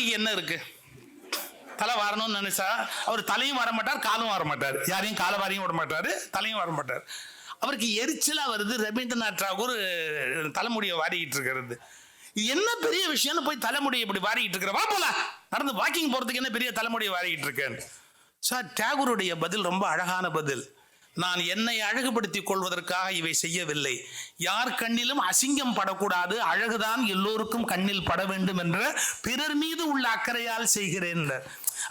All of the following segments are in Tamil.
காந்திக்கு என்ன இருக்கு? தலை வாரணும்னு நினைச்சா அவர் தலையும் வர மாட்டார், காலும் வர மாட்டார், யாரையும் காலை வாரியும் விட மாட்டாரு, தலையும் வர மாட்டார். அவருக்கு எரிச்சலா வருது ரவீந்திரநாத் தாகூர் தலைமுடியை வாரிக்கிட்டு இருக்கிறது. என்ன பெரிய விஷயம்னு போய் தலைமுடியை இப்படி வாரிக்கிட்டு இருக்கிற, வா போல நடந்து வாக்கிங் போறதுக்கு என்ன பெரிய தலைமுடியை வாரிக்கிட்டு இருக்கேன். சார், டாகூருடைய பதில் ரொம்ப அழகான பதில். நான் என்னை அழகுபடுத்திக் கொள்வதற்காக இவை செய்யவில்லை. யார் கண்ணிலும் அசிங்கம் படக்கூடாது, அழகுதான் எல்லோருக்கும் கண்ணில் பட வேண்டும் என்ற பிறர் மீது உள்ள அக்கறையால் செய்கிறேன்.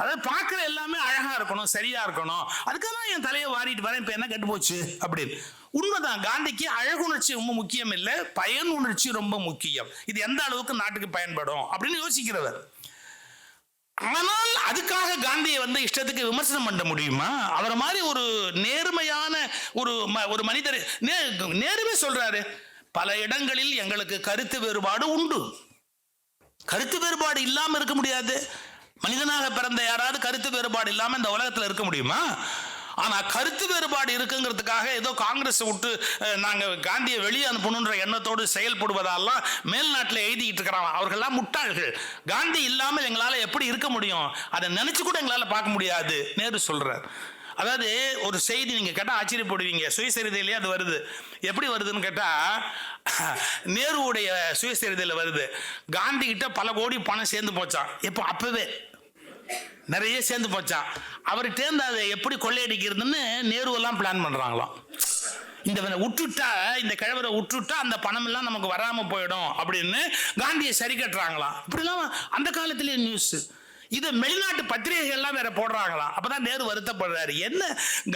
அதாவது பார்க்குற எல்லாமே அழகா இருக்கணும், சரியா இருக்கணும், அதுக்காக தான் என் தலையை வாரிட்டு வரேன், இப்போ என்ன கெட்டு போச்சு அப்படின்னு. உண்மைதான், காந்திக்கு அழகுணர்ச்சி ரொம்ப முக்கியம் இல்லை, பயன் உணர்ச்சி ரொம்ப முக்கியம். இது எந்த அளவுக்கு நாட்டுக்கு பயன்படும் அப்படின்னு யோசிக்கிறவர். ஆனால் அதுக்காக காந்தியை இஷ்டத்துக்கு விமர்சனம் பண்ண முடியுமா? அவரை மாதிரி ஒரு நேர்மையான ஒரு மனிதர் நேருமே சொல்றாரு, பல இடங்களில் எங்களுக்கு கருத்து வேறுபாடு உண்டு. கருத்து வேறுபாடு இல்லாம இருக்க முடியாது. மனிதனாக பிறந்த யாராவது கருத்து வேறுபாடு இல்லாம இந்த உலகத்துல இருக்க முடியுமா? ஆனா கருத்து வேறுபாடு இருக்குங்கிறதுக்காக ஏதோ காங்கிரஸ் விட்டு நாங்க காந்தியை வெளியே அனுப்பணுன்ற எண்ணத்தோடு செயல்படுவதாலாம் மேல்நாட்டில் எழுதிட்டு இருக்கிறாங்க. அவர்கள்லாம் முட்டாள்கள். காந்தி இல்லாமல் எங்களால எப்படி இருக்க முடியும், அதை நினைச்சு கூட எங்களால பார்க்க முடியாது நேரு சொல்றார். அதாவது ஒரு செய்தி நீங்க கேட்டா ஆச்சரியப்படுவீங்க, சுயசரிதையிலேயே அது வருது. எப்படி வருதுன்னு கேட்டா, நேருவுடைய சுயசரிதையில வருது, காந்தி கிட்ட பல கோடி பணம் சேர்ந்து போச்சான். இப்போ அப்பவே நிறைய சேர்ந்து போச்சான். அவர்கிட்ட அதை எப்படி கொள்ளையடிக்கிறதுன்னு நேருவெல்லாம் பிளான் பண்றாங்களாம். இந்த விட்டுட்டா, இந்த கிழவரை விட்டுட்டா அந்த பணம் எல்லாம் நமக்கு வராம போயிடும் அப்படின்னு காந்தியை சரி கட்டுறாங்களாம். இப்படிலாம் அந்த காலத்திலேயே நியூஸ். இதை வெளிநாட்டு பத்திரிகைகள் எல்லாம் வேற போடுறாங்களாம். அப்பதான் நேரு வருத்தப்படுறாரு, என்ன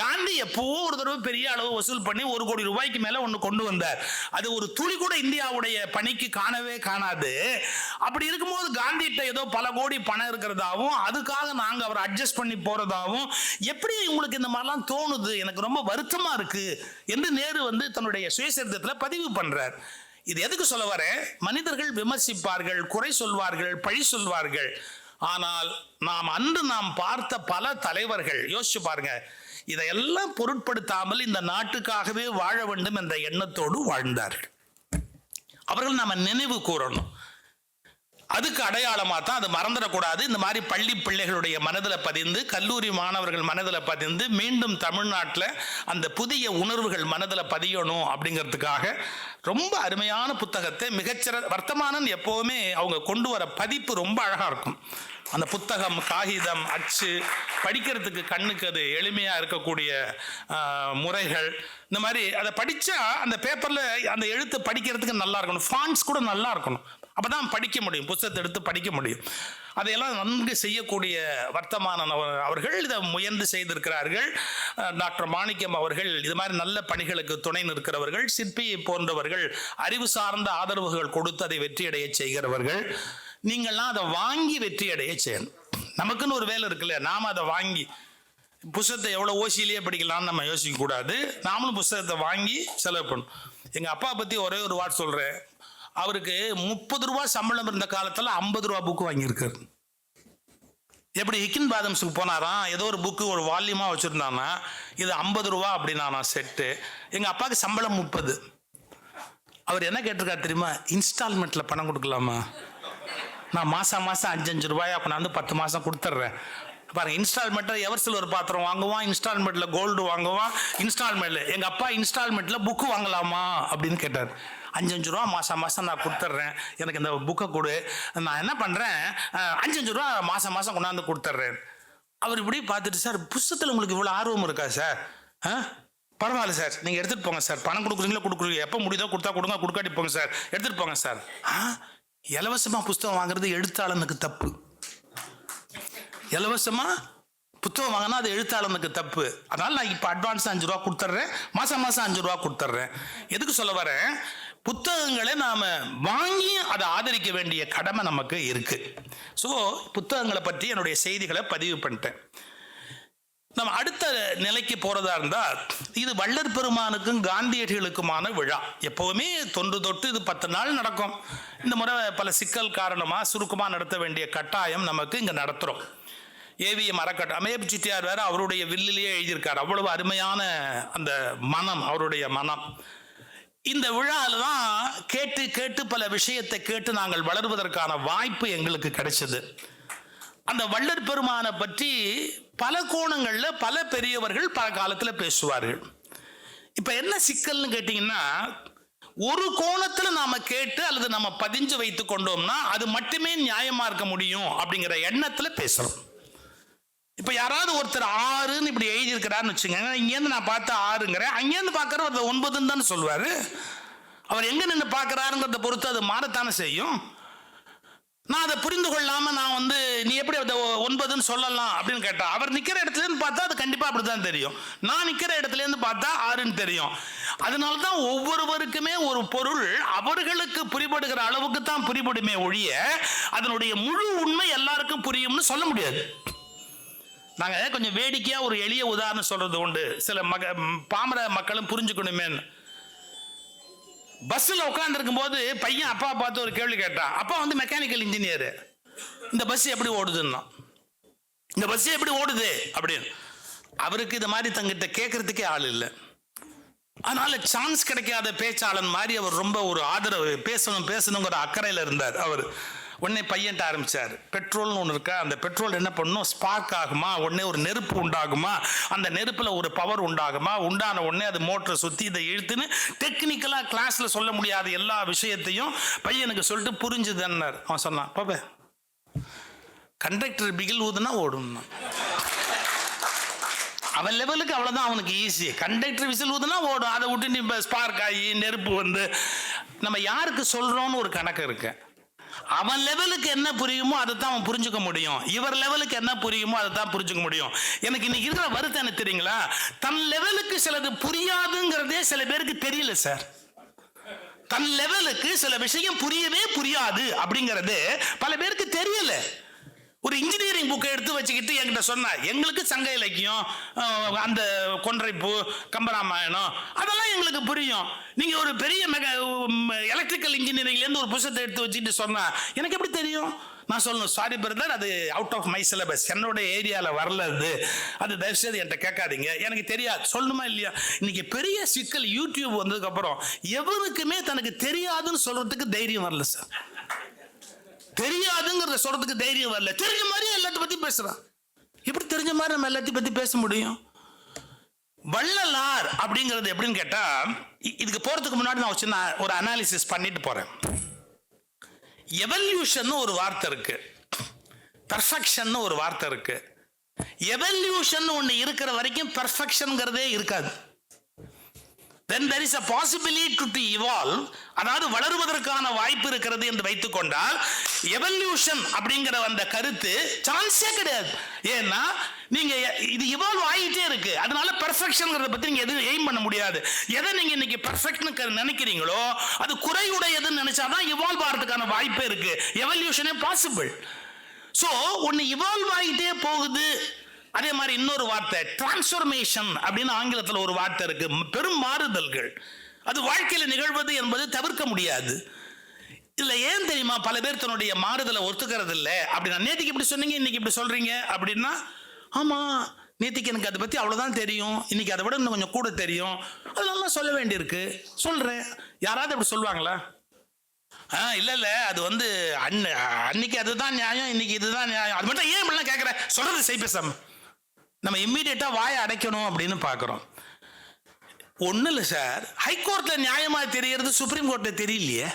காந்தி எப்பவோ ஒரு தடவை பெரிய அளவு வசூல் பண்ணி 1 கோடி ரூபாய்க்கு மேல ஒண்ணு கொண்டு வந்தார். அது ஒரு துளி கூட இந்தியாவுடைய பணிக்கு காணவே காணாது. அப்படி இருக்கும்போது காந்திகிட்ட ஏதோ பல கோடி பணம் இருக்கிறதாவும் அதுக்காக நாங்க அவரை அட்ஜஸ்ட் பண்ணி போறதாவும் எப்படி உங்களுக்கு இந்த மாதிரிலாம் தோணுது, எனக்கு ரொம்ப வருத்தமா இருக்கு என்று நேரு தன்னுடைய சுயசரிதத்துல பதிவு பண்றார். இது எதுக்கு சொல்ல வரேன்? மனிதர்கள் விமர்சிப்பார்கள், குறை சொல்வார்கள், பழி சொல்வார்கள். ஆனால் நாம் பார்த்த பல தலைவர்கள் யோசிச்சு பாருங்க, இதையெல்லாம் பொருட்படுத்தாமல் இந்த நாட்டுக்காகவே வாழ வேண்டும் என்ற எண்ணத்தோடு வாழ்ந்தார்கள். அவர்கள் நாம நினைவு கூறணும். அதுக்கு அடையாளமாக தான், அது மறந்துடக்கூடாது. இந்த மாதிரி பள்ளி பிள்ளைகளுடைய மனதில் பதிந்து, கல்லூரி மாணவர்கள் மனதில் பதிந்து, மீண்டும் தமிழ்நாட்டில் அந்த புதிய உணர்வுகள் மனதில் பதியணும் அப்படிங்கிறதுக்காக ரொம்ப அருமையான புத்தகத்தை மிகச்சிறந்த வர்த்தமானன் எப்போவுமே அவங்க கொண்டு வர பதிப்பு ரொம்ப அழகாக இருக்கும். அந்த புத்தகம், காகிதம், அச்சு, படிக்கிறதுக்கு கண்ணுக்கு அது எளிமையாக இருக்கக்கூடிய முறைகள், இந்த மாதிரி அதை படித்தா அந்த பேப்பரில் அந்த எழுத்து படிக்கிறதுக்கு நல்லா இருக்கணும், ஃபாண்ட்ஸ் கூட நல்லா இருக்கணும், அப்போதான் படிக்க முடியும், புத்தகத்தை எடுத்து படிக்க முடியும். அதையெல்லாம் நன்கு செய்யக்கூடிய வர்த்தமானன் அவர்கள் இதை முயன்று செய்திருக்கிறார்கள். டாக்டர் மாணிக்கம் அவர்கள் இது மாதிரி நல்ல பணிகளுக்கு துணை நிற்கிறவர்கள். சிற்பியை போன்றவர்கள் அறிவு சார்ந்த ஆதரவுகள் கொடுத்து அதை வெற்றியடைய செய்கிறவர்கள். நீங்கள்லாம் அதை வாங்கி வெற்றியடைய செய்யணும். நமக்குன்னு ஒரு வேலை இருக்குல்ல, நாம் அதை வாங்கி புத்தகத்தை எவ்வளோ ஓசியிலேயே படிக்கலாம்னு நம்ம யோசிக்க கூடாது. நாமளும் புத்தகத்தை வாங்கி செலவு பண்ணணும். எங்கள் அப்பா பற்றி ஒரே ஒரு வார்த்தை சொல்கிறேன். அவருக்கு 30 ரூபா சம்பளம் இருந்த காலத்தில் 50 ரூபா புக்கு வாங்கியிருக்காரு. எப்படி ஹிக்கின் பாதம்ஸுக்கு போனாராம், ஏதோ ஒரு புக்கு ஒரு வால்யூமாக வச்சுருந்தானா, இது 50 ரூபா அப்படின்னா செட்டு. எங்கள் அப்பாவுக்கு சம்பளம் 30. அவர் என்ன கேட்டிருக்காரு தெரியுமா? இன்ஸ்டால்மெண்ட்டில் பணம் கொடுக்கலாமா? நான் மாதம் 5 ரூபாயா கொண்டாந்து 10 மாதம் கொடுத்துட்றேன். பாருங்க, இன்ஸ்டால்மெண்ட்டில் எவர்சில் ஒரு பாத்திரம் வாங்குவான், இன்ஸ்டால்மெண்ட்டில் கோல்டு வாங்குவான், இன்ஸ்டால்மெண்ட்டில். எங்கள் அப்பா இன்ஸ்டால்மெண்ட்டில் புக்கு வாங்கலாமா அப்படின்னு கேட்டார். 5 ரூபா மாதம் நான் கொடுத்துட்றேன், எனக்கு இந்த புக்கை கொடு, நான் என்ன பண்ணுறேன் 5 ரூபா மாதம் கொண்டாந்து கொடுத்துட்றேன். அவர் இப்படி பார்த்துட்டு, சார் புத்தகத்தில் உங்களுக்கு இவ்வளோ ஆர்வம் இருக்கா சார்? பரவாயில்ல சார், நீங்கள் எடுத்துகிட்டு போங்க சார், பணம் கொடுக்குறீங்களா கொடுக்குறீங்க, எப்போ முடியுதோ கொடுத்தா கொடுங்க, கொடுக்காட்டி போங்க சார், எடுத்துகிட்டு போங்க சார். இலவசமாக புத்தகம் வாங்குறது எழுத்தாளனுக்கு தப்பு. இலவசமாக புத்தகம் வாங்கினா அது எழுத்தாளனுக்கு தப்பு. அதனால் நான் இப்போ அட்வான்ஸ் 5 ரூபா கொடுத்துட்றேன், மாதம் 5 ரூபா கொடுத்துட்றேன். எதுக்கு சொல்ல வரேன்? புத்தகங்களை நாம் வாங்கி அதை ஆதரிக்க வேண்டிய கடமை நமக்கு இருக்கு. ஸோ புத்தகங்களை பற்றி என்னுடைய செய்திகளை பதிவு பண்ணிட்டேன். நம்ம அடுத்த நிலைக்கு போறதா இருந்தால், இது வள்ளற் பெருமானுக்கும் காந்தியடிகளுக்குமான விழா. எப்பவுமே தொன்று தொட்டு இது 10 நாள் நடக்கும். இந்த முறை பல சிக்கல் காரணமாக சுருக்கமாக நடத்த வேண்டிய கட்டாயம் நமக்கு இங்கே நடத்துகிறோம். ஏவிஎம் அறக்கட்டளை அமேப் செட்டியார் வேற அவருடைய வில்லிலேயே எழுதியிருக்கார். அவ்வளவு அருமையான அந்த மனம், அவருடைய மனம். இந்த விழாவில் தான் கேட்டு கேட்டு பல விஷயத்தை கேட்டு நாங்கள் வளருவதற்கான வாய்ப்பு எங்களுக்கு கிடைச்சது. அந்த வள்ளற் பெருமானை பற்றி பல கோணங்கள்ல பல பெரியவர்கள் பல காலத்துல பேசுவார்கள். இப்ப என்ன சிக்கல்னு கேட்டீங்கன்னா, ஒரு கோணத்துல நாம கேட்டு அல்லது நம்ம பதிஞ்சு வைத்துக் கொண்டோம்னா அது மட்டுமே நியாயமா இருக்க முடியும் அப்படிங்கிற எண்ணத்துல பேசுறோம். இப்ப யாராவது ஒருத்தர் 6ன்னு இப்படி எழுதி இருக்கிறாருன்னு வச்சுக்கோங்க, இங்கேருந்து நான் பார்த்து 6ங்கிறேன், அங்கேருந்து பார்க்கற ஒரு 9ன்னு தானே சொல்லுவாரு. அவர் எங்க நின்று பார்க்கிறாருங்கிறத பொறுத்து அது மாறத்தானே செய்யும். நான் அதை புரிந்து கொள்ளாம நான் நீ எப்படி அதை 9ன்னு சொல்லலாம் அப்படின்னு கேட்டா, அவர் நிக்கிற இடத்துல இருந்து பார்த்தா அது கண்டிப்பா அப்படிதான் தெரியும். நான் நிக்கிற இடத்துல இருந்து பார்த்தா 6ன்னு தெரியும். அதனாலதான் ஒவ்வொருவருக்குமே ஒரு பொருள் அவர்களுக்கு புரிபடுகிற அளவுக்கு தான் புரிபடுமே ஒழிய அதனுடைய முழு உண்மை எல்லாருக்கும் புரியும்னு சொல்ல முடியாது. நாங்க கொஞ்சம் வேடிக்கையா ஒரு எளிய உதாரணம் சொல்றது உண்டு, சில பாமர மக்களும் புரிஞ்சுக்கணுமே. பஸ்ல உட்கார்ந்து இருக்கும் போது பையன் அப்பா பார்த்து ஒரு கேள்வி கேட்டான். அப்பா மெக்கானிக்கல் இன்ஜினியர், இந்த பஸ் எப்படி ஓடுதுன்னா, இந்த பஸ் எப்படி ஓடுது அப்படின்னு. அவருக்கு இந்த மாதிரி தங்கிட்ட கேட்கறதுக்கே ஆள் இல்லை. அதனால சான்ஸ் கிடைக்காத பேச்சாளன் மாதிரி அவர் ரொம்ப ஒரு ஆதரவு பேசணுங்கிற அக்கறையில் இருந்தார். அவர் உடனே பையன்ட்ட ஆரம்பிச்சார், பெட்ரோல்னு ஒன்று இருக்கா, அந்த பெட்ரோல் என்ன பண்ணும், ஸ்பார்க் ஆகுமா, உடனே ஒரு நெருப்பு உண்டாகுமா, அந்த நெருப்புல ஒரு பவர் உண்டாகுமா, உண்டான உடனே அது மோட்டரை சுத்தி இதை இழுத்துன்னு டெக்னிக்கலா கிளாஸ்ல சொல்ல முடியாத எல்லா விஷயத்தையும் பையனுக்கு சொல்லிட்டு புரிஞ்சுதுன்னார். அவன் சொன்னான், பாப்பா கண்டக்டர் பிகில் ஊதுனா ஓடும். அவன் லெவலுக்கு அவ்வளவுதான், அவனுக்கு ஈஸி. கண்டக்டர் விசில் ஊதுனா ஓடும், அதை விட்டு நீ ஸ்பார்க் ஆகி நெருப்பு நம்ம யாருக்கு சொல்றோம்னு ஒரு கணக்கு இருக்கு. அவன் லெவலுக்கு என்ன புரியுமோ அதை தான் அவன் புரிஞ்சுக்க முடியும். இவர் லெவலுக்கு என்ன புரியுமோ அதை தான் புரிஞ்சுக்க முடியும். எனக்கு இன்னைக்கு இருக்கிற வருத்தம் என்ன தெரியுங்களா, தன் லெவலுக்கு சிலது புரியாதுங்கிறதே சில பேருக்கு தெரியல சார். தன் லெவலுக்கு சில விஷயம் புரியவே புரியாது அப்படிங்கிறது பல பேருக்கு தெரியல. ஒரு இன்ஜினியரிங் புக்கை எடுத்து வச்சுக்கிட்டு என்கிட்ட சொன்ன, எங்களுக்கு சங்க இலக்கியம், அந்த கொன்றைப்பூ, கம்பராமாயணம் அதெல்லாம் எங்களுக்கு புரியும். நீங்க ஒரு பெரிய எலக்ட்ரிக்கல் இன்ஜினியரிங்ல இருந்து ஒரு புத்தகத்தை எடுத்து வச்சுட்டு சொன்னா எனக்கு எப்படி தெரியும்? நான் சொல்லணும், சாரி பிரதர், அது அவுட் ஆஃப் மை சிலபஸ், என்னோட ஏரியால வரல, அது தயவுசெய்து என்கிட்ட கேட்காதீங்க, எனக்கு தெரியாது. சொல்லணுமா இல்லையா? இன்னைக்கு பெரிய சிக்கல் யூடியூப் வந்ததுக்கு அப்புறம் எவனுக்குமே தனக்கு தெரியாதுன்னு சொல்றதுக்கு தைரியம் வரல சார். தெரியாதுங்கிறத சொல்றதுக்கு தைரியம் வரல. தெரிஞ்ச மாதிரி எல்லாத்தையும் பத்தி பேசுறான். எப்படி தெரிஞ்ச மாதிரி நம்ம எல்லாத்தையும் பத்தி பேச முடியும்? வள்ளலார் அப்படிங்கிறது எப்படின்னு கேட்டா, இதுக்கு போறதுக்கு முன்னாடி நான் சின்ன ஒரு அனாலிசிஸ் பண்ணிட்டு போறேன். எவல்யூஷன் ஒரு வார்த்தை இருக்கு, பெர்ஃபெக்ஷன் ஒரு வார்த்தை இருக்கு. எவல்யூஷன் ஒண்ணு இருக்கிற வரைக்கும் பெர்ஃபெக்ஷன்ங்கிறதே இருக்காது. Then there is a possibility to evolve, அதாவது வளருவதற்கான வாய்ப்பு இருக்கிறது என்று வைத்துக் கொண்டால் எவல்யூஷன் அப்படிங்கிற அந்த கருத்து சான்ஸே கிடையாது. ஏன்னா நீங்க இது இவால்வ் ஆகிட்டே இருக்கு, அதனால பெர்ஃபெக்ஷன்ங்கிறத பத்தி நீங்க எதுவும் எய்ம் பண்ண முடியாது. எதை நீங்க இன்னைக்கு பெர்ஃபெக்ட்னு நினைக்கிறீங்களோ அது குறையுடையதுன்னு நினைச்சாதான் இவால்வ் ஆகிறதுக்கான வாய்ப்பே இருக்கு. எவல்யூஷனே பாசிபிள். சோ ஒன்னு இவால்வ் ஆகிட்டே போகுது. அதே மாதிரி இன்னொரு வார்த்தை டிரான்ஸ்ஃபர்மேஷன் அப்படின்னு ஆங்கிலத்தில் ஒரு வார்த்தை இருக்கு, பெரும் மாறுதல்கள். அது வாழ்க்கையில நிகழ்வது என்பது தவிர்க்க முடியாது. இல்ல ஏன் தெரியுமா, பல பேர் தன்னுடைய மாறுதலை ஒத்துக்கிறது இல்லை. அப்படின்னா நேத்திக்கு இப்படி சொன்னீங்க, இன்னைக்கு இப்படி சொல்றீங்க அப்படின்னா, ஆமா நேத்திக்கு எனக்கு அதை பத்தி அவ்வளவுதான் தெரியும், இன்னைக்கு அதை விட இன்னும் கொஞ்சம் கூட தெரியும், அதெல்லாம் சொல்ல வேண்டியிருக்கு, சொல்றேன். யாராவது அப்படி சொல்லுவாங்களா? இல்ல இல்ல அது அன்னைக்கு அதுதான் நியாயம், இன்னைக்கு இதுதான் நியாயம், அது மட்டும் ஏன் இப்படிலாம் கேட்கற, சொல்றது செய் பேசாம. நம்ம இம்மீடியட்டா வாயை அடைக்கணும் அப்படின்னு பாக்குறோம். ஒண்ணு இல்ல சார், ஹைகோர்ட்ல நியாயமா தெரியறது சுப்ரீம் கோர்ட்ல தெரியலையே.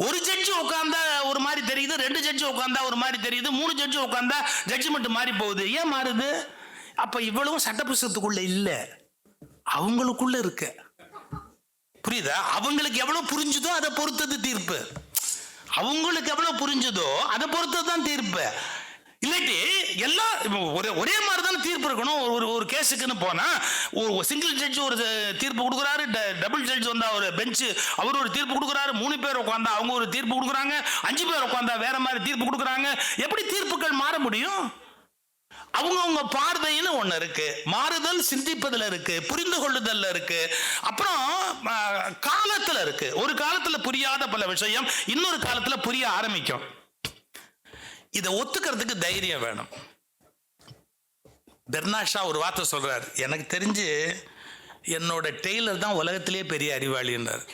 ஒரு ஜட்ஜி உட்கார்ந்தா ஒரு மாதிரி தெரியுது, 2 ஜட்ஜி உட்கார்ந்தா ஒரு மாதிரி தெரியுது, 3 ஜட்ஜி உட்கார்ந்தா ஜட்ஜ்மெண்ட் மாறி போகுது. ஏன் மாறுது? அப்ப இவ்வளவும் சட்ட புஸ்தகத்துக்குள்ள இல்ல, அவங்களுக்குள்ள இருக்கு. புரியுதா? அவங்களுக்கு எவ்வளவு புரிஞ்சுதோ அதை பொறுத்தது தீர்ப்பு. அவங்களுக்கு எவ்வளவு புரிஞ்சுதோ அதை பொறுத்ததுதான் தீர்ப்பு. இல்லாட்டி எல்லாம் ஒரே மாதிரி தானே தீர்ப்பு இருக்கணும். ஒரு கேஸுக்குன்னு போனா ஒரு சிங்கிள் ஜட்ஜ் ஒரு தீர்ப்பு கொடுக்குறாரு, டபுள் ஜட்ஜ் வந்தா ஒரு பெஞ்ச் அவர் ஒரு தீர்ப்பு கொடுக்குறாரு, 3 பேர் உட்காந்தா அவங்க ஒரு தீர்ப்பு கொடுக்குறாங்க, 5 பேர் உட்காந்தா வேற மாதிரி தீர்ப்பு கொடுக்குறாங்க. எப்படி தீர்ப்புகள் மாற முடியும்? அவங்க பார்வைன்னு ஒண்ணு இருக்கு, மாறுதல் சிந்திப்பதுல இருக்கு, புரிந்து கொள்ளுதல்ல இருக்கு, அப்புறம் காலத்துல இருக்கு. ஒரு காலத்துல புரியாத பல விஷயம் இன்னொரு காலத்துல புரிய ஆரம்பிக்கும். இதை ஒத்துக்கிறதுக்கு தைரியம் வேணும். பெர்னாட் ஷா ஒரு வார்த்தை சொல்றார், எனக்கு தெரிஞ்சு என்னோட டெய்லர் தான் உலகத்திலேயே பெரிய அறிவாளின்றார்.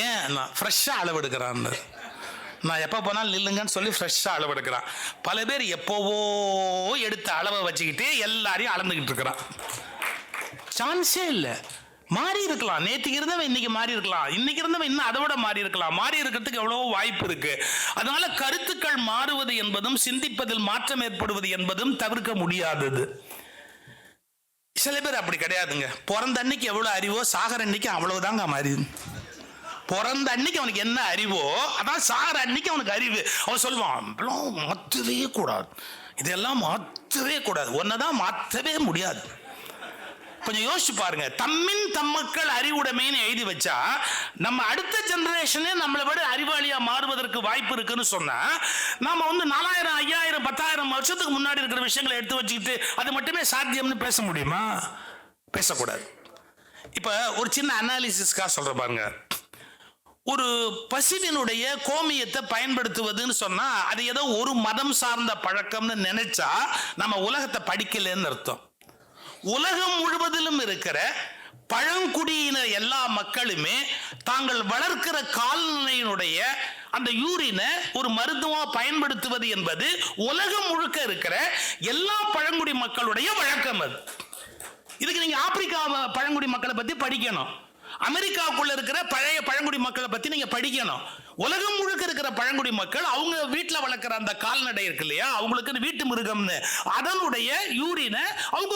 ஏன்? ஃப்ரெஷ்ஷா அளவெடுக்கிறான். நான் எப்போ போனாலும் நில்லுங்கன்னு சொல்லி ஃப்ரெஷ்ஷாக அளவு எடுக்கிறான். பல பேர் எப்போவோ எடுத்த அளவை வச்சுக்கிட்டு எல்லாரையும் அளந்துக்கிட்டு இருக்கிறான். சான்ஸே இல்லை. மாறி இருக்கலாம். நேற்றுக்கு இருந்தவன் இன்னைக்கு மாறி இருக்கலாம். இன்னைக்கு இருந்தவன் இன்னும் அதை விட மாறி இருக்கலாம். மாறி இருக்கிறதுக்கு எவ்வளவோ வாய்ப்பு இருக்கு. அதனால கருத்துக்கள் மாறுவது என்பதும் சிந்திப்பதில் மாற்றம் ஏற்படுவது என்பதும் தவிர்க்க முடியாதது. சில பேர் அப்படி கிடையாதுங்க. பிறந்த அன்னைக்கு எவ்வளவு அறிவோ சாகர அன்னைக்கு அவ்வளவுதாங்க மாறி. பிறந்த அன்னைக்கு அவனுக்கு என்ன அறிவோ அதான் சாகர அன்னைக்கு அவனுக்கு அறிவு. அவன் சொல்லுவான் மாற்றவே கூடாது, இதெல்லாம் மாற்றவே கூடாது, ஒன்னதான் மாற்றவே முடியாது. கொஞ்சம் யோசிச்சு பாருங்க. தம்மின் தம்மக்கள் அறிவுடைமைன்னு எழுதி வச்சா நம்ம அடுத்த ஜெனரேஷனே நம்மளை விட அறிவாளியா மாறுவதற்கு வாய்ப்பு இருக்குன்னு சொன்னா நாம 4000 5000 10,000 வருஷத்துக்கு முன்னாடி இருக்கிற விஷயங்களை எடுத்து வச்சுக்கிட்டு அது மட்டுமே சாத்தியம்னு பேச முடியுமா? பேசக்கூடாது. இப்ப ஒரு சின்ன அனாலிசிஸ்க்காக சொல்ற பாருங்க. ஒரு பசுவினுடைய கோமியத்தை பயன்படுத்துவதுன்னு சொன்னா அது ஏதோ ஒரு மதம் சார்ந்த பழக்கம்னு நினைச்சா நம்ம உலகத்தை படிக்கலன்னு அர்த்தம். உலகம் முழுவதிலும் இருக்கிற பழங்குடியினர் எல்லா மக்களுமே தாங்கள் வளர்க்கிற கால்நடையினுடைய அந்த யூரினை ஒரு மருத்துவமா பயன்படுத்துவது என்பது உலகம் முழுக்க இருக்கிற எல்லா பழங்குடி மக்களுடைய வழக்கம். அது இதுக்கு நீங்க ஆப்பிரிக்கா பழங்குடி மக்களை பத்தி படிக்கணும், அமெரிக்காவுக்குள்ள இருக்கிற பழைய பழங்குடி மக்களை பத்தி நீங்க படிக்கணும். உலகம் முழுக்க இருக்கிற பழங்குடி மக்கள் அவங்க வீட்டில் வளர்க்குற அந்த கால்நடை இருக்கு இல்லையா, அவங்களுக்கு வீட்டு மிருகம்னு அதனுடைய யூரினை அவங்க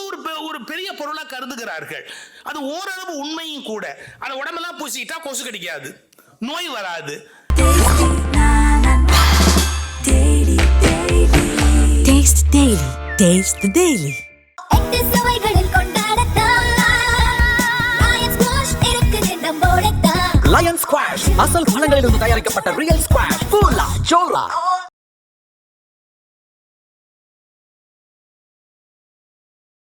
ஒரு பெரிய பொருளா கருதுகிறார்கள். அது ஓரளவு உண்மையும் கூட. அதை உடம்பெல்லாம் பூசிக்கிட்டா கொசு கடிக்காது, நோய் வராது. Taste Daily. Taste the Daily. Lion Squash, அசல் பழங்களிலிருந்து தயாரிக்கப்பட்ட ரியல் ஸ்குவாஷ், பூலா, ஜோலா.